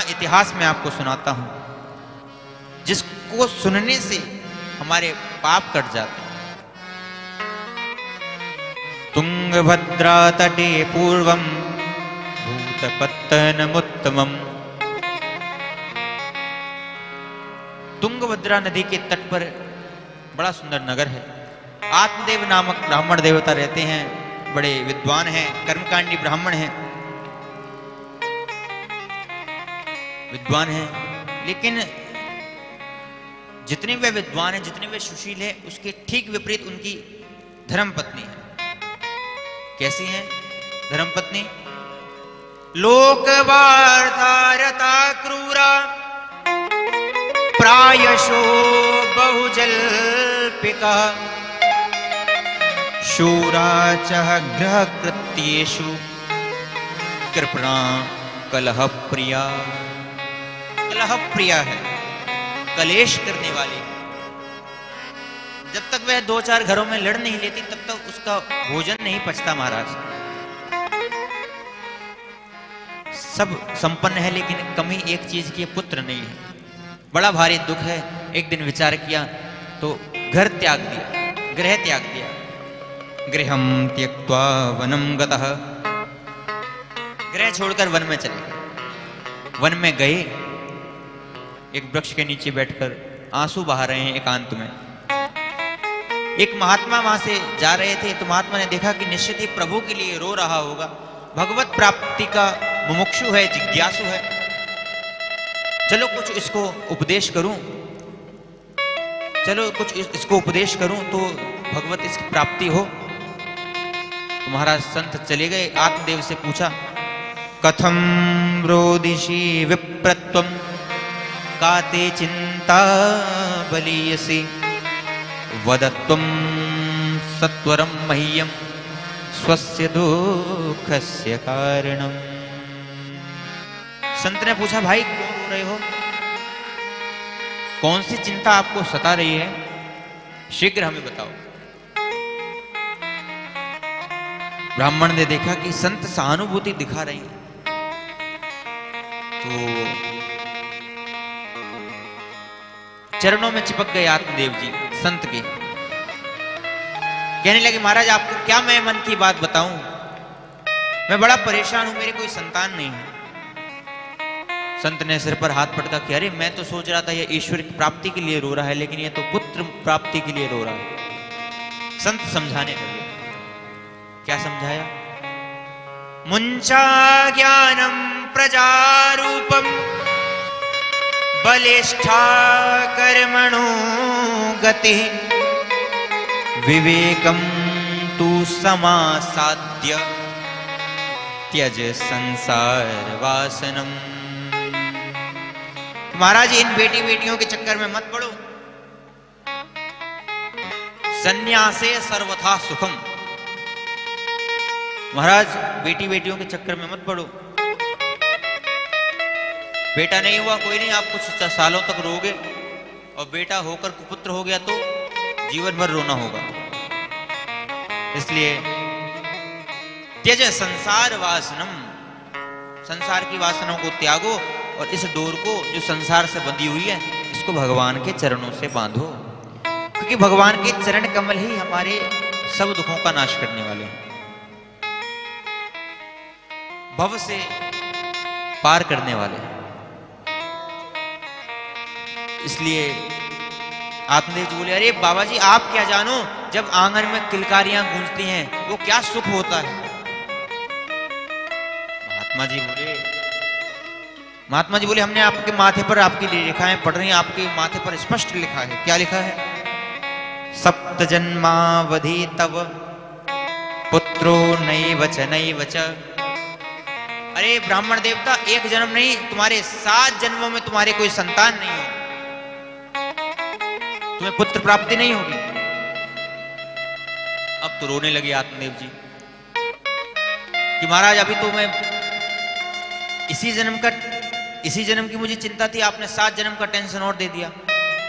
इतिहास मैं आपको सुनाता हूं, जिसको सुनने से हमारे पाप कट जाते हैं। तुंगभद्रा तटे पूर्वम भूतपत्तनमुत्तमम। तुंगभद्रा नदी के तट पर बड़ा सुंदर नगर है। आत्मदेव नामक ब्राह्मण देवता रहते हैं, बड़े विद्वान हैं, कर्मकांडी ब्राह्मण हैं, विद्वान हैं। लेकिन जितने वे विद्वान हैं, जितने वे सुशील हैं, उसके ठीक विपरीत उनकी धर्मपत्नी है। कैसी है धर्मपत्नी? लोकवार्तारता क्रूरा प्रायशो बहुजल्पिका शूरा च गृहकृत्येषु कृपणा कलह प्रिया। कलह प्रिया है, कलेश करने वाली। जब तक वह 2-4 घरों में लड़ नहीं लेती तब तक उसका भोजन नहीं पचता। महाराज सब संपन्न है, लेकिन कमी एक चीज की, पुत्र नहीं है। बड़ा भारी दुख है। एक दिन विचार किया तो घर त्याग दिया, गृह त्याग दिया। गृहम त्यक्त्वा वनम गतः। गृह छोड़कर वन में चले गए। वन में गए, एक वृक्ष के नीचे बैठकर आंसू बहा रहे हैं एकांत में। एक महात्मा वहां से जा रहे थे, तो महात्मा ने देखा कि निश्चित ही प्रभु के लिए रो रहा होगा, भगवत प्राप्ति का मुमुक्षु है, जिज्ञासु है। चलो कुछ इसको उपदेश करूं, चलो कुछ इसको उपदेश करूं तो भगवत इसकी प्राप्ति हो। तो महाराज संत चले गए, आत्मदेव से पूछा, कथम रोदिषि विप्रत्वम काते चिंता बलीयसी वदत्वं सत्वरं मह्यं स्वस्य दुःखस्य कारणम्। संत ने पूछा, भाई क्यों रो रहे हो? कौन सी चिंता आपको सता रही है? शीघ्र हमें बताओ। ब्राह्मण ने देखा कि संत सहानुभूति दिखा रहे हैं, तो चरणों में चिपक गए आत्मदेव जी संत के। कहने लगे, महाराज आपको क्या मैं मन की बात बताऊं? मैं बड़ा परेशान हूं, मेरी कोई संतान नहीं है। संत ने सिर पर हाथ पटका कि अरे मैं तो सोच रहा था ये ईश्वर की प्राप्ति के लिए रो रहा है, लेकिन ये तो पुत्र प्राप्ति के लिए रो रहा है। संत समझाने लगे। क्या समझाया? मुंचा ज्ञानम प्रजारूपम बलिष्ठा कर्मणो गति विवेकम तु समासाद्य त्यज संसार वासनम। महाराज इन बेटी बेटियों के चक्कर में मत पड़ो, संन्यासे सर्वथा सुखम। महाराज बेटी बेटियों के चक्कर में मत पड़ो। बेटा नहीं हुआ कोई नहीं, आप कुछ सालों तक रोगे, और बेटा होकर कुपुत्र हो गया तो जीवन भर रोना होगा। इसलिए त्यज संसार वासनम, संसार की वासनाओं को त्यागो, और इस डोर को जो संसार से बंधी हुई है इसको भगवान के चरणों से बांधो, क्योंकि भगवान के चरण कमल ही हमारे सब दुखों का नाश करने वाले हैं, भव से पार करने वाले हैं। इसलिए आत्मदेव जी बोले, अरे बाबा जी आप क्या जानो, जब आंगन में किलकारियां गूंजती हैं वो क्या सुख होता है। महात्मा जी बोले हमने आपके माथे पर आपकी रेखाएं पढ़ रही हैं, आपके माथे पर स्पष्ट लिखा है। क्या लिखा है? सप्त जन्मावधि तव पुत्रो नैव च नैव च। अरे ब्राह्मण देवता, एक जन्म नहीं, तुम्हारे 7 जन्मों में तुम्हारे कोई संतान नहीं होगी, तुम्हें पुत्र प्राप्ति नहीं होगी। अब तो रोने लगे आत्मदेव जी कि महाराज अभी तो मैं इसी जन्म की मुझे चिंता थी, आपने 7 जन्म का टेंशन और दे दिया।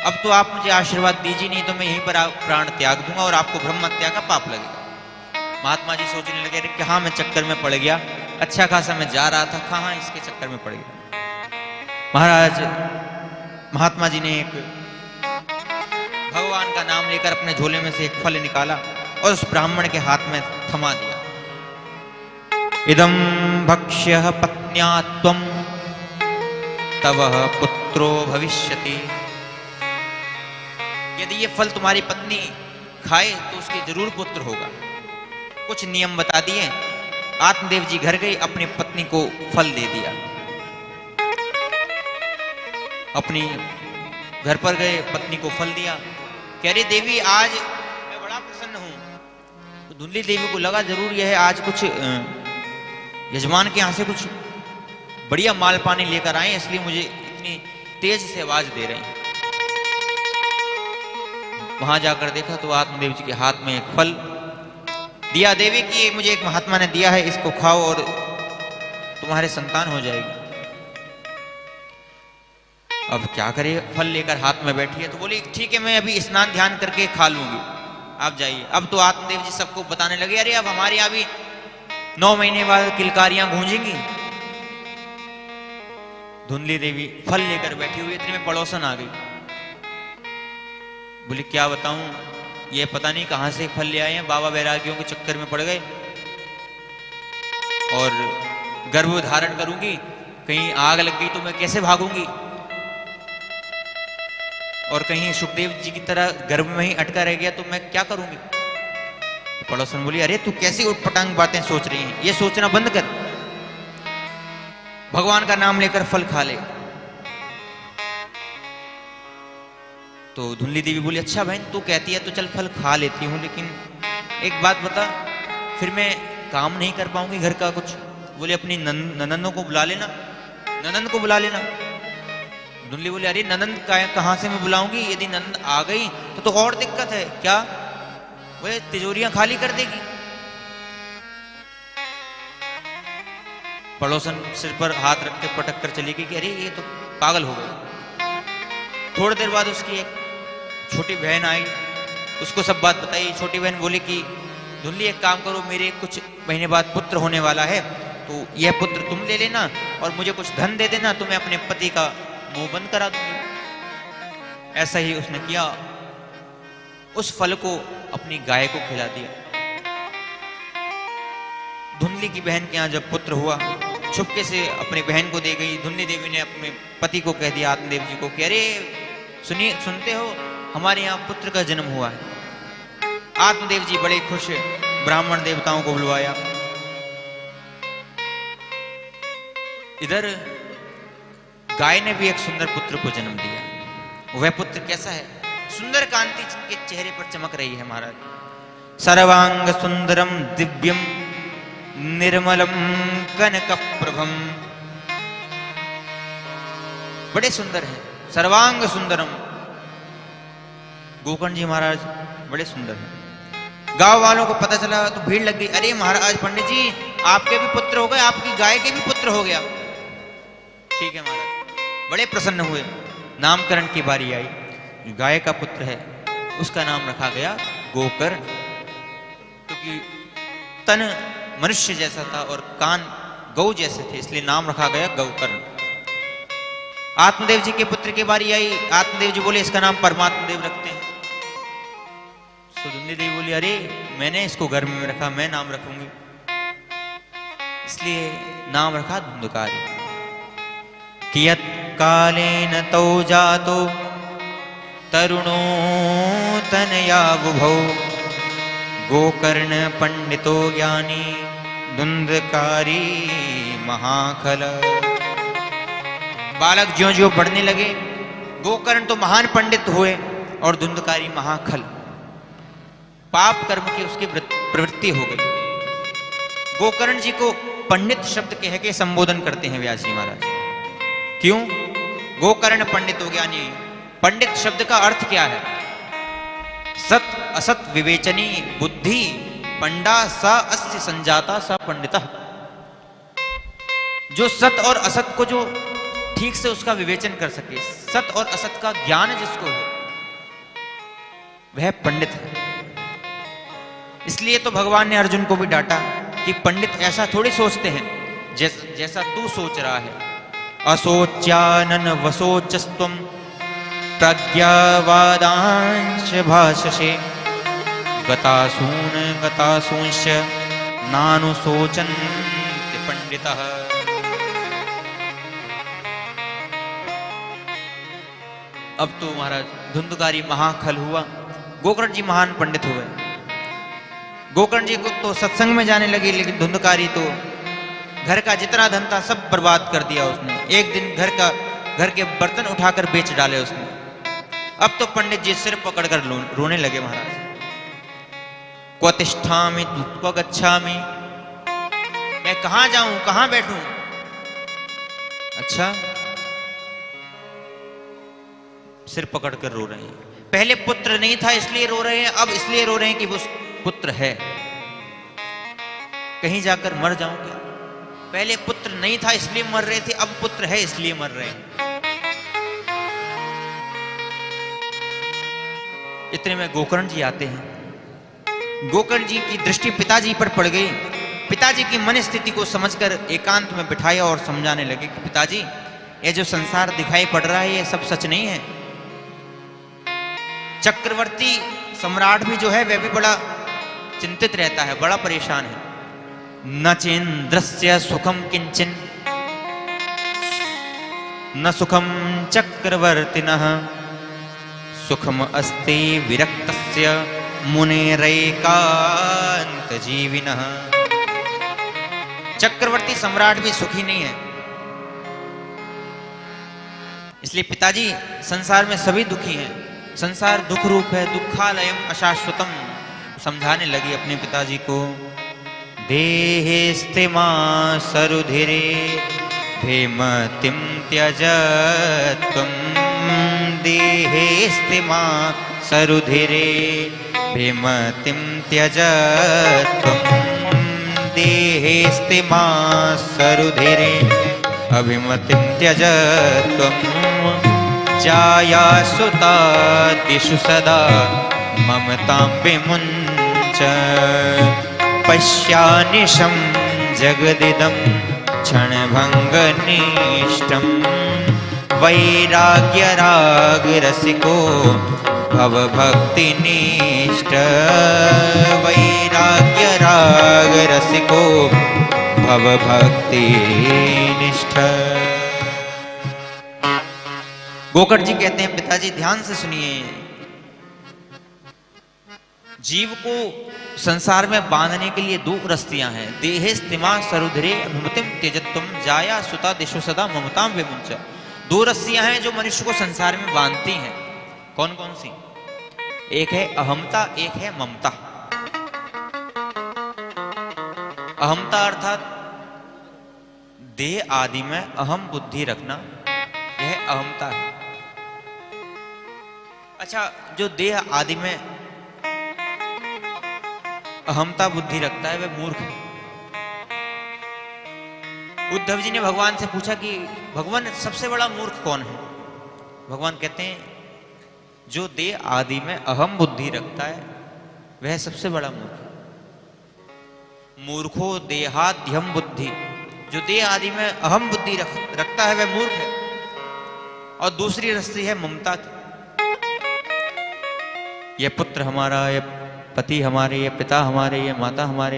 अब तो आप मुझे आशीर्वाद दीजिए, नहीं तो मैं यहीं पर प्राण त्याग दूंगा और आपको ब्रह्म हत्या का पाप लगेगा। महात्मा जी सोचने लगे, कहाँ मैं चक्कर में पड़ गया, अच्छा खासा मैं जा रहा था, कहाँ इसके चक्कर में पड़ गया। महाराज महात्मा जी ने एक भगवान का नाम लेकर अपने झोले में से एक फल निकाला और उस ब्राह्मण के हाथ में थमा दिया। इदं भक्ष्य पत्न्या त्वं तव पुत्रो भविष्यति। यदि ये फल तुम्हारी पत्नी खाए तो उसके जरूर पुत्र होगा। कुछ नियम बता दिए। आत्मदेव जी घर गए, अपनी पत्नी को फल दे दिया। अपनी घर पर गए, पत्नी को फल दिया। कह रही देवी आज मैं बड़ा प्रसन्न हूं। तो धुंधली देवी को लगा जरूर यह है आज कुछ यजमान के यहां से कुछ बढ़िया माल पानी लेकर आए, इसलिए मुझे इतनी तेज से आवाज दे रहे हैं। वहां जाकर देखा तो आत्मदेव जी के हाथ में एक फल दिया। देवी की ये मुझे एक महात्मा ने दिया है, इसको खाओ और तुम्हारे संतान हो जाएगी। अब क्या करे, फल लेकर हाथ में बैठी है। तो बोली ठीक है मैं अभी स्नान ध्यान करके खा लूंगी, आप जाइए। अब तो आत्मदेव जी सबको बताने लगे अरे अब हमारे यहाँ भी 9 महीने बाद किलकारियां गूंजेंगी। धुंधली देवी फल लेकर बैठी हुई, इतने में पड़ोसन आ गई। बोली क्या बताऊं, ये पता नहीं कहां से फल ले आए हैं, बाबा वैरागियों के चक्कर में पड़ गए और गर्भ धारण करूंगी, कहीं आग लग गई तो मैं कैसे भागूंगी, और कहीं सुखदेव जी की तरह गर्भ में ही अटका रह गया तो मैं क्या करूंगी। पड़ोसन बोली अरे तू कैसी उटपटांग बातें सोच रही है, ये सोचना बंद कर, भगवान का नाम लेकर फल खा ले। तो धुंधली देवी बोली अच्छा बहन तू कहती है तो चल फल खा लेती हूँ, लेकिन एक बात बता फिर मैं काम नहीं कर पाऊंगी घर का कुछ। बोले अपनी ननंदों को बुला लेना, ननंद को बुला लेना। धुंधली बोली अरे ननंद कहाँ से मैं बुलाऊंगी, यदि ननंद आ गई तो और दिक्कत है। क्या वे तिजोरियां खाली कर देगी। पड़ोसन सिर पर हाथ रख के पटक कर चली गई कि अरे ये तो पागल हो गई। थोड़ी देर बाद उसकी एक छोटी बहन आई, उसको सब बात बताई। छोटी बहन बोली कि धुंधली एक काम करो, मेरे कुछ महीने बाद पुत्र होने वाला है, तो यह पुत्र तुम ले लेना और मुझे कुछ धन दे देना, तो मैं अपने पति का मुंह बंद करा दूंगी। ऐसा ही उसने किया, उस फल को अपनी गाय को खिला दिया। धुंधली की बहन के यहाँ जब पुत्र हुआ, छुपके से अपनी बहन को दे गई। धुंधली देवी ने अपने पति को कह दिया आत्मदेव जी को कि अरे सुनिए, सुनते हो हमारे यहाँ पुत्र का जन्म हुआ है। आत्मदेव जी बड़े खुश, ब्राह्मण देवताओं को बुलवाया। इधर गाय ने भी एक सुंदर पुत्र को जन्म दिया। वह पुत्र कैसा है, सुंदर कांति जिनके चेहरे पर चमक रही है महाराज। सर्वांग सुंदरम दिव्यम निर्मलम कनक प्रभम। बड़े सुंदर है, सर्वांग सुंदरम। गोकर्ण जी महाराज बड़े सुंदर हैं। गांव वालों को पता चला तो भीड़ लग गई, अरे महाराज पंडित जी आपके भी पुत्र हो गए, आपकी गाय के भी पुत्र हो गया। ठीक है महाराज, बड़े प्रसन्न हुए। नामकरण की बारी आई, गाय का पुत्र है उसका नाम रखा गया गोकर्ण, क्योंकि तन मनुष्य जैसा था और कान गौ जैसे थे, इसलिए नाम रखा गया गोकर्ण। आत्मदेव जी के पुत्र की बारी आई, आत्मदेव जी बोले इसका नाम परमात्मा देव रखते हैं। धुंधली देवी बोली अरे मैंने इसको गर्भ में रखा, मैं नाम रखूंगी, इसलिए नाम रखा धुंधकारी। कियत् कालेन तौ जातो तरुणो तनया बुभौ गोकर्ण पंडितो ज्ञानी धुंधकारी महाखल। बालक ज्यों ज्यों बढ़ने लगे, गोकर्ण तो महान पंडित हुए और धुंधकारी महाखल। पाप कर्म की उसकी प्रवृत्ति हो गई। गोकर्ण जी को पंडित शब्द कह के संबोधन करते हैं व्यास जी महाराज। क्यों? गोकर्ण पंडित हो ज्ञानी। पंडित शब्द का अर्थ क्या है? सत असत विवेचनी बुद्धि पंडा स अस्य संजाता स पंडितः। जो सत और असत को जो ठीक से उसका विवेचन कर सके, सत और असत का ज्ञान जिसको हो, वह पंडित है। इसलिए तो भगवान ने अर्जुन को भी डांटा कि पंडित ऐसा थोड़ी सोचते हैं जैसा तू सोच रहा है, असोच्यानन वसोचस्त्वं प्रज्ञावादांश भाषसे गतासून गतासूंश्च नानुशोचन्ति पंडितः। अब तो महाराज धुंधकारी महाखल हुआ। गोकर्ण जी महान पंडित हुए। गोकर्ण जी को तो सत्संग में जाने लगे, लेकिन धुंधकारी तो घर का जितना धन था सब बर्बाद कर दिया उसने। एक दिन घर के बर्तन उठाकर बेच डाले उसने। अब तो पंडित जी सिर पकड़कर रोने लगे महाराज। क्व तिष्ठामि क्व गच्छामि, मैं कहां जाऊं कहां बैठूं। अच्छा, सिर पकड़कर रो रहे हैं। पहले पुत्र नहीं था इसलिए रो रहे हैं, अब इसलिए रो रहे हैं कि वो पुत्र है। कहीं जाकर मर जाऊं क्या। पहले पुत्र नहीं था इसलिए मर रहे थे, अब पुत्र है इसलिए मर रहे हैं। इतने में गोकर्ण जी आते हैं। गोकर्ण जी की दृष्टि पिताजी पर पड़ गई। पिताजी की मन स्थिति को समझकर एकांत में बिठाया और समझाने लगे कि पिताजी, ये जो संसार दिखाई पड़ रहा है ये सब सच नहीं है। चक्रवर्ती सम्राट भी जो है वह भी बड़ा चिंतित रहता है, बड़ा परेशान है। न चेन्द्रस्य सुखम किंचन न सुखम चक्रवर्तिनः सुखम अस्ति विरक्तस्य मुनेरैकांत जीविनः। चक्रवर्ती सम्राट भी सुखी नहीं है। इसलिए पिताजी, संसार में सभी दुखी हैं। संसार दुख रूप है, दुखालयम अशाश्वतम। समझाने लगी अपने पिताजी को। देहेस्तिमा सरुधिरे भेमतिम त्यजत्वं देहेस्तिमा सरुधिरे भेमतिम त्यजत्वं देहेस्तिमा सरुधिरे अभिमतिम त्यजत्वं जाया सुता दिशु सदा ममतां विमुञ्च पश्यानिशं जगदिदं क्षणभङ्गनिष्ठं वैराग्यरागरसिको भवभक्तिनिष्ठ वैराग्यरागरसिको भवभक्तिनिष्ठ। गोकर्ण जी कहते हैं, पिताजी ध्यान से सुनिए। जीव को संसार में बांधने के लिए दो रस्तियां हैं। देहेस्तिमा सरुधिरे अभिमतिम त्यजत्वम जाया सुता दिशो सदा ममताम विमुञ्च। दो रस्सियां हैं जो मनुष्य को संसार में बांधती हैं। कौन कौन सी? एक है अहमता, एक है ममता। अहमता अर्थात देह आदि में अहम बुद्धि रखना, यह अहमता है। अच्छा, जो देह आदि में अहमता बुद्धि रखता है वह मूर्ख है। उद्धव जी ने भगवान से पूछा कि भगवान सबसे बड़ा मूर्ख कौन है? भगवान कहते हैं जो देह आदि में अहम बुद्धि रखता है वह सबसे बड़ा मूर्ख है। मूर्खो देहाद्यम बुद्धि, जो देह आदि में अहम बुद्धि रखता है वह मूर्ख है। और दूसरी रस्सी है ममता की। यह पुत्र हमारा, यह पति हमारे, ये पिता हमारे, ये माता हमारे,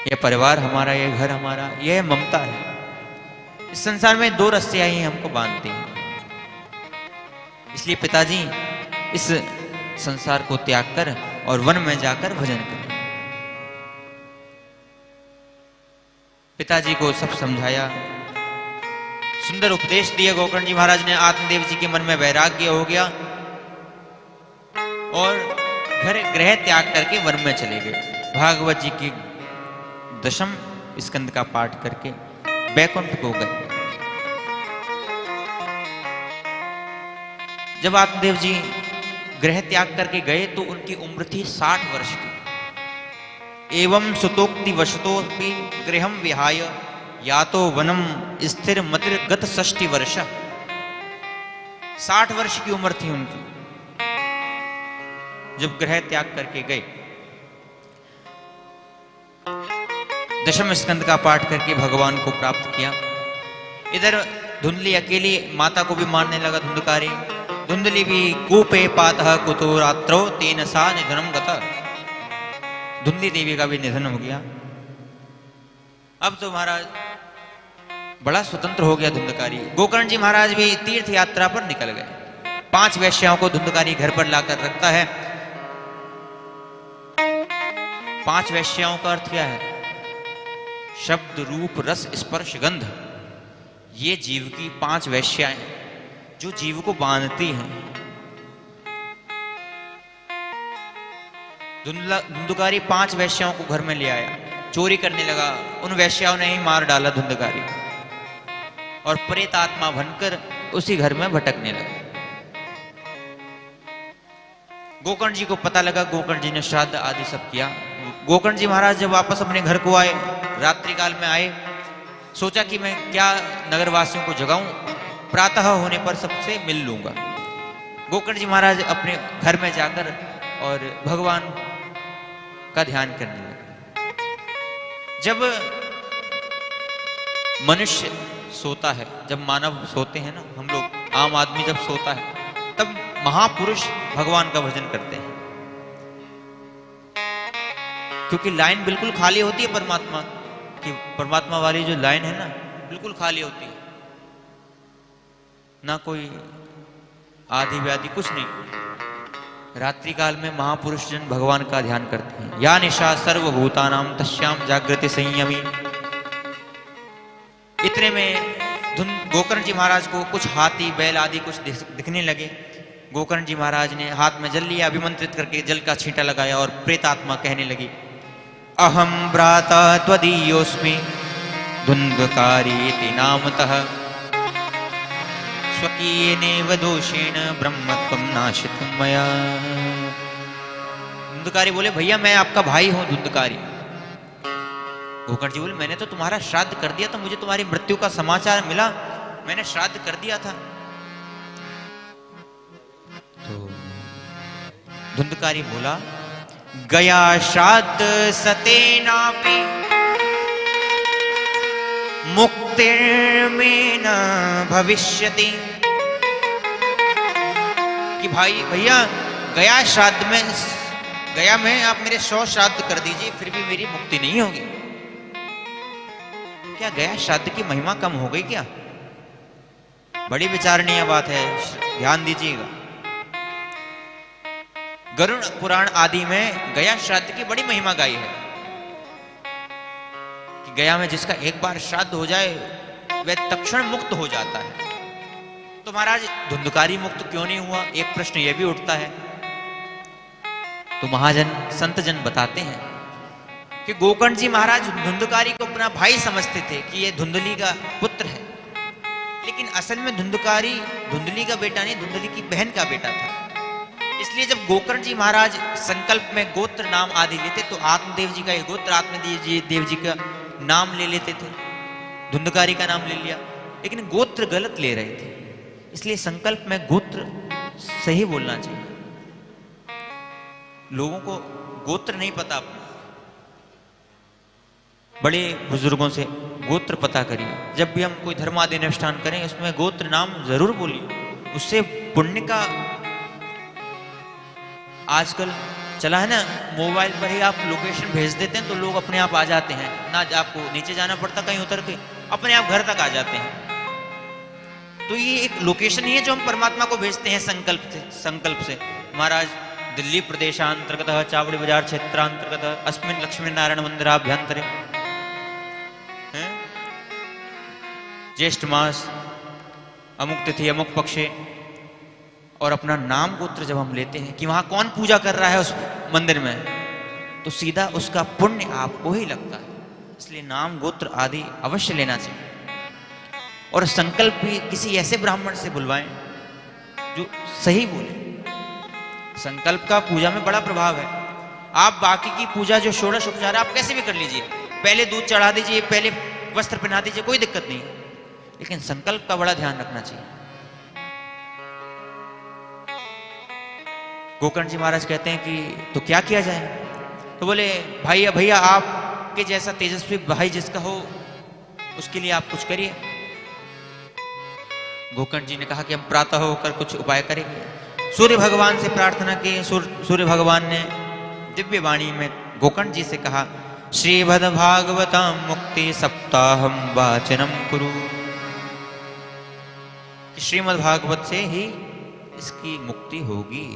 ये परिवार हमारा, ये घर हमारा, यह ममता है। इस संसार में दो रस्सियां ही हमको बांधती हैं। इसलिए पिताजी इस संसार को त्याग कर और वन में जाकर भजन करें। पिताजी को सब समझाया, सुंदर उपदेश दिए गोकर्ण जी महाराज ने। आत्मदेव जी के मन में वैराग्य हो गया और गृह त्याग करके वन में चले गए। भागवत जी की 10वें स्कंद का पाठ करके बैकुंठ को गए। जब आत्मदेव जी गृह त्याग करके गए तो उनकी उम्र थी 60 वर्ष की। एवं सुतोक्ति वशतोपि गृहं विहाय यातो वनम स्थिर मतिर गत 60 वर्ष। 60 वर्ष की उम्र थी उनकी जब गृह त्याग करके गए। 10वें स्कंद का पाठ करके भगवान को प्राप्त किया। इधर धुंधली अकेली माता को भी मारने लगा धुंधकारी। धुंधली भी कूपे पातः कुतो रात्रो तेन सा निधनम गता। धुंधली देवी का भी निधन हो गया। अब तो महाराज बड़ा स्वतंत्र हो गया धुंधकारी। गोकर्ण जी महाराज भी तीर्थ यात्रा पर निकल गए। 5 वेश्याओं को धुंधकारी घर पर लाकर रखता है। 5 वेश्याओं का अर्थ क्या है? शब्द, रूप, रस, स्पर्श, गंध। ये जीव की 5 वेश्याएं जो जीव को बांधती हैं। धुंधकारी 5 वेश्याओं को घर में ले आया, चोरी करने लगा। उन वेश्याओं ने ही मार डाला धुंधकारी और प्रेत आत्मा बनकर उसी घर में भटकने लगा। गोकर्ण जी को पता लगा। गोकर्ण जी ने श्राद्ध आदि सब किया। गोकर्ण जी महाराज जब वापस अपने घर को आए, रात्रि काल में आए, सोचा कि मैं क्या नगरवासियों को जगाऊं, प्रातः होने पर सबसे मिल लूंगा। गोकर्ण जी महाराज अपने घर में जाकर और भगवान का ध्यान करने लगे। जब मनुष्य सोता है, जब मानव सोते हैं ना, हम लोग आम आदमी जब सोता है, तब महापुरुष भगवान का भजन करते हैं, क्योंकि लाइन बिल्कुल खाली होती है परमात्मा की। परमात्मा वाली जो लाइन है ना, बिल्कुल खाली होती है, ना कोई आदि व्याधि कुछ नहीं। रात्रि काल में महापुरुष जन भगवान का ध्यान करते हैं। या निशा सर्वभूतानां तस्याम जागृति संयमी। इतने में गोकर्ण जी महाराज को कुछ हाथी बैल आदि कुछ दिखने लगे। गोकर्ण जी महाराज ने हाथ में जल लिया, अभिमंत्रित करके जल का छींटा लगाया और प्रेत आत्मा कहने लगी, अहम भ्राता त्वदीयोस्मि धुंधकारी नामतः स्वकीयेनेव दोषेण ब्रह्मत्वं नाशितं मया। धुंधकारी बोले, भैया मैं आपका भाई हूं धुंधकारी। गोकर्ण जी बोले, मैंने तो तुम्हारा श्राद्ध कर दिया था, मुझे तुम्हारी मृत्यु का समाचार मिला, मैंने श्राद्ध कर दिया था। तो धुंधकारी बोला, गया श्राद्ध सतेनापि मुक्तिर्मेन भविष्यति। कि भाई भैया गया श्राद्ध में, गया में आप मेरे 100 श्राद्ध कर दीजिए, फिर भी मेरी मुक्ति नहीं होगी। क्या गया श्राद्ध की महिमा कम हो गई क्या? बड़ी विचारणीय बात है, ध्यान दीजिएगा। गरुड़ पुराण आदि में गया श्राद्ध की बड़ी महिमा गाई है कि गया में जिसका एक बार श्राद्ध हो जाए वह तक्षण मुक्त हो जाता है। तो महाराज धुंधकारी मुक्त क्यों नहीं हुआ, एक प्रश्न यह भी उठता है। तो महाजन संत जन बताते हैं कि गोकर्ण जी महाराज धुंधकारी को अपना भाई समझते थे कि यह धुंधली का पुत्र है, लेकिन असल में धुंधकारी धुंधली का बेटा नहीं, धुंधली की बहन का बेटा था। इसलिए जब गोकर्ण जी महाराज संकल्प में गोत्र नाम आदि लेते तो आत्मदेव जी का ये गोत्र, आत्मदेव जी का नाम ले लेते थे, धुंधकारी का नाम ले लिया, लेकिन गोत्र गलत ले रहे थे। इसलिए संकल्प में गोत्र सही बोलना चाहिए। लोगों को गोत्र नहीं पता अपना, बड़े बुजुर्गों से गोत्र पता करिए। जब भी हम कोई धर्मादि अनुष्ठान करें उसमें गोत्र नाम जरूर बोलिए, उससे पुण्य का आजकल चला है ना, मोबाइल पर ही आप लोकेशन भेज देते हैं तो लोग अपने आप आ जाते हैं, ना आपको नीचे जाना पड़ता कहीं उतर के, अपने आप घर तक आ जाते हैं। तो ये एक लोकेशन ही है जो हम परमात्मा को भेजते हैं संकल्प से। महाराज दिल्ली प्रदेशांतर्गत चावड़ी बाजार क्षेत्रांतर्गत अस्मिन लक्ष्मी नारायण मंदिराभ्यंतरे ज्येष्ठ मास अमुक तिथि अमुक पक्षे, और अपना नाम गोत्र जब हम लेते हैं कि वहां कौन पूजा कर रहा है उस मंदिर में, तो सीधा उसका पुण्य आपको ही लगता है। इसलिए नाम गोत्र आदि अवश्य लेना चाहिए। और संकल्प भी किसी ऐसे ब्राह्मण से बुलवाएं जो सही बोले। संकल्प का पूजा में बड़ा प्रभाव है। आप बाकी की पूजा जो षोडश उपचार आप कैसे भी कर लीजिए, पहले दूध चढ़ा दीजिए, पहले वस्त्र पहना दीजिए, कोई दिक्कत नहीं, लेकिन संकल्प का बड़ा ध्यान रखना चाहिए। गोकर्ण जी महाराज कहते हैं कि तो क्या किया जाए? तो बोले, भैया आपके जैसा तेजस्वी भाई जिसका हो उसके लिए आप कुछ करिए। गोकर्ण जी ने कहा कि हम प्रातः होकर कुछ उपाय करेंगे। सूर्य भगवान से प्रार्थना की। सूर्य भगवान ने दिव्य वाणी में गोकर्ण जी से कहा, श्रीमद् भागवतम मुक्ति सप्ताहम वाचनम कुरु, कि श्रीमद् भागवत से ही इसकी मुक्ति होगी।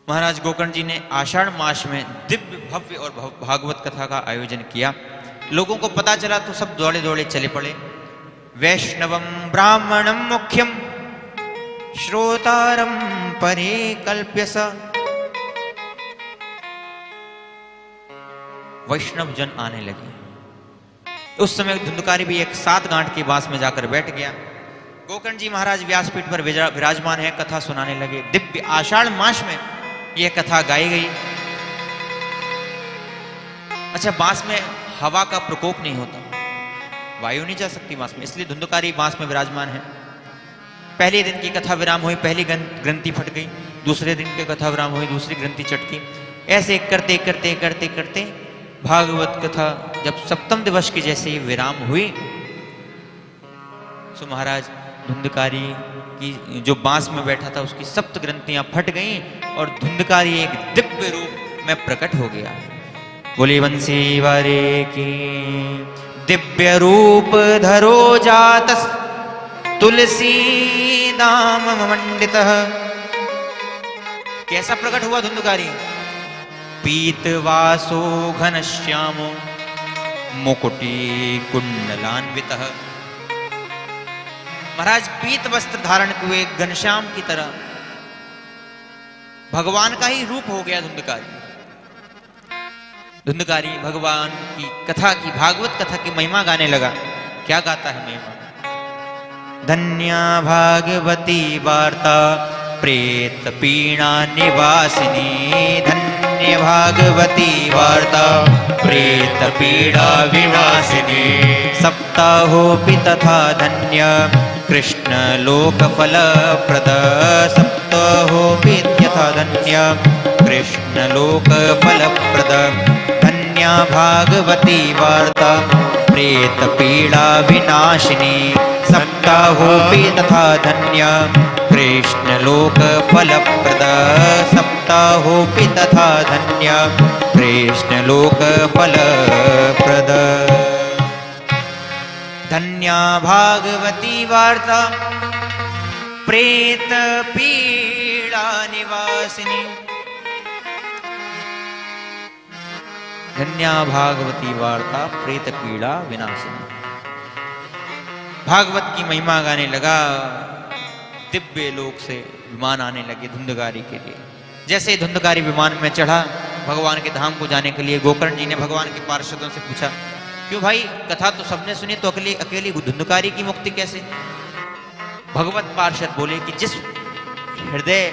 महाराज गोकर्ण जी ने आषाढ़ मास में दिव्य भव्य और भागवत कथा का आयोजन किया। लोगों को पता चला तो सब दौड़े दौड़े चले पड़े। वैष्णवम ब्राह्मणम मुख्यम श्रोतारम परे कल्प्यस, वैष्णव जन आने लगे। उस समय धुंधकारी भी एक 7 गांठ के बांस में जाकर बैठ गया। गोकर्ण जी महाराज व्यासपीठ पर विराजमान है, कथा सुनाने लगे। दिव्य आषाढ़ मास में यह कथा गाई गई। अच्छा, बांस में हवा का प्रकोप नहीं होता, वायु नहीं जा सकती बांस में, इसलिए धुंधकारी बांस में विराजमान है। पहले दिन की कथा विराम हुई, पहली ग्रंथि फट गई। दूसरे दिन की कथा विराम हुई, दूसरी ग्रंथि चटकी। ऐसे करते करते करते करते भागवत कथा जब सप्तम दिवस की जैसे ही विराम हुई, सो महाराज धुंधकारी की जो बांस में बैठा था उसकी सप्त ग्रंथियां फट गईं और धुंधकारी एक दिव्य रूप में प्रकट हो गया। बोले बंसी वारे की। दिव्य रूप धरो जातस तुलसी दाम मंडितः। कैसा प्रकट हुआ धुंधकारी? पीतवासो घनश्यामो मुकुटी कुंडलान्वितः। महाराज पीत वस्त्र धारण हुए घनश्याम की तरह भगवान का ही रूप हो गया धुंधकारी। धुंधकारी भगवान की कथा की, भागवत कथा की महिमा गाने लगा। क्या गाता है महिमा? धन्या भागवती वार्ता प्रेत पीड़ा निवासिनी। धन्य भागवती वार्ता प्रेत पीड़ा विनाशिनी। सप्ताहोऽपि तथा धन्य कृष्ण लोक फल प्रद। सप्ताहोऽपि यथा धन्य कृष्ण लोक फल प्रद। धन्या भागवती वार्ता प्रेत पीड़ा विनाशिनी। सप्ताहोऽपि तथा धन्य कृष्ण लोक फल प्रद। सप्ताहोऽपि तथा धन्य कृष्ण लोक फल प्रद। धन्या भागवती वार्ता प्रेत पीड़ा निवासिनी। धन्या भागवती वार्ता प्रेत पीड़ा विनाशिनी। भागवत की महिमा गाने लगा। दिव्य लोक से विमान आने लगे धुंधकारी के लिए। जैसे ही धुंधकारी विमान में चढ़ा भगवान के धाम को जाने के लिए, गोकर्ण जी ने भगवान के पार्षदों से पूछा, क्यों भाई, कथा तो सबने सुनी, तो अकेली धुंधकारी की मुक्ति कैसे? भगवत पार्षद बोले कि जिस हृदय,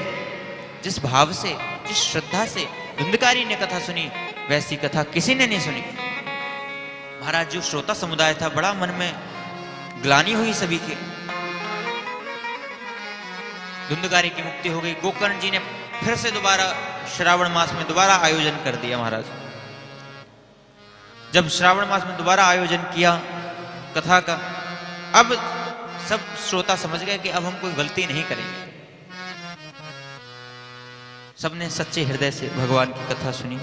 जिस भाव से, जिस श्रद्धा से धुंधकारी ने कथा सुनी, वैसी कथा किसी ने नहीं सुनी। महाराज जो श्रोता समुदाय था, बड़ा मन में ग्लानि हुई सभी के। धुंधकारी की मुक्ति हो गई। गोकर्ण जी ने फिर से दोबारा श्रावण मास में दोबारा आयोजन कर दिया। महाराज जब श्रावण मास में दोबारा आयोजन किया कथा का, अब सब श्रोता समझ गए कि अब हम कोई गलती नहीं करेंगे। सबने सच्चे हृदय से भगवान की कथा सुनी।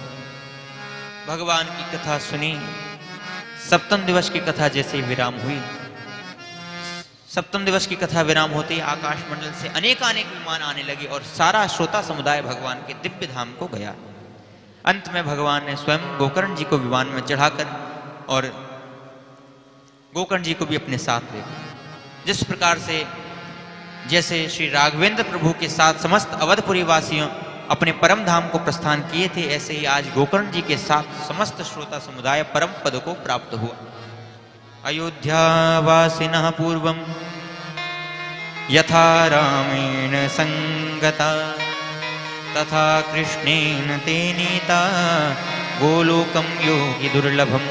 भगवान की कथा सुनी। सप्तम दिवस की कथा जैसे ही विराम हुई, सप्तम दिवस की कथा विराम होते ही आकाश मंडल से अनेकानेक विमान आने लगे और सारा श्रोता समुदाय भगवान के दिव्य धाम को गया। अंत में भगवान ने स्वयं गोकर्ण जी को विमान में चढ़ाकर और गोकर्ण जी को भी अपने साथ ले गए। जिस प्रकार से जैसे श्री राघवेंद्र प्रभु के साथ समस्त अवधपुरी वासियों अपने परम धाम को प्रस्थान किए थे, ऐसे ही आज गोकर्ण जी के साथ समस्त श्रोता समुदाय परम पद को प्राप्त हुआ। अयोध्यावासिनः पूर्वं यथा रामेण संगता तथा कृष्णेन ते नीता गोलोकं योगी दुर्लभम्